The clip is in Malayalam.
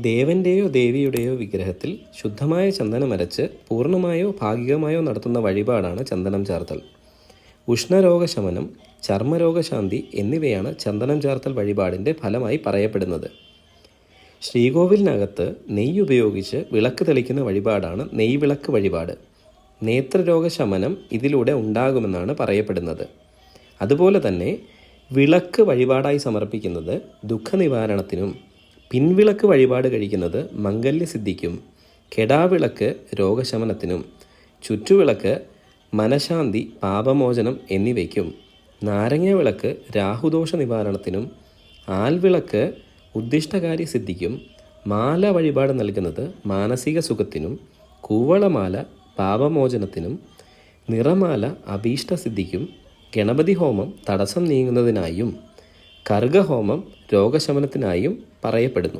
ദേവൻ്റെയോ ദേവിയുടെയോ വിഗ്രഹത്തിൽ ശുദ്ധമായ ചന്ദനമരച്ച് പൂർണ്ണമായോ ഭാഗികമായോ നടത്തുന്ന വഴിപാടാണ് ചന്ദനം ചാർത്തൽ. ഉഷ്ണരോഗശമനം, ചർമ്മരോഗശാന്തി എന്നിവയാണ് ചന്ദനം ചാർത്തൽ വഴിപാടിൻ്റെ ഫലമായി പറയപ്പെടുന്നത്. ശ്രീകോവിലിനകത്ത് നെയ്യ് ഉപയോഗിച്ച് വിളക്ക് തെളിക്കുന്ന വഴിപാടാണ് നെയ്വിളക്ക് വഴിപാട്. നേത്രരോഗശമനം ഇതിലൂടെ ഉണ്ടാകുമെന്നാണ് പറയപ്പെടുന്നത്. അതുപോലെ തന്നെ വിളക്ക് വഴിപാടായി സമർപ്പിക്കുന്നത് ദുഃഖനിവാരണത്തിനും, പിൻവിളക്ക് വഴിപാട് കഴിക്കുന്നത് മംഗല്യസിദ്ധിക്കും, കെടാവിളക്ക് രോഗശമനത്തിനും, ചുറ്റുവിളക്ക് മനഃശാന്തി പാപമോചനം എന്നിവയ്ക്കും, നാരങ്ങ വിളക്ക് രാഹുദോഷ നിവാരണത്തിനും, ആൽവിളക്ക് ഉദ്ദിഷ്ടകാര്യ സിദ്ധിക്കും, മാല വഴിപാട് നൽകുന്നത് മാനസിക സുഖത്തിനും, കൂവളമാല പാപമോചനത്തിനും, നിറമാല അഭീഷ്ടസിദ്ധിക്കും, ഗണപതി ഹോമം തടസ്സം നീങ്ങുന്നതിനായും, കർഗഹോമം രോഗശമനത്തിനായും പറയപ്പെടുന്നു.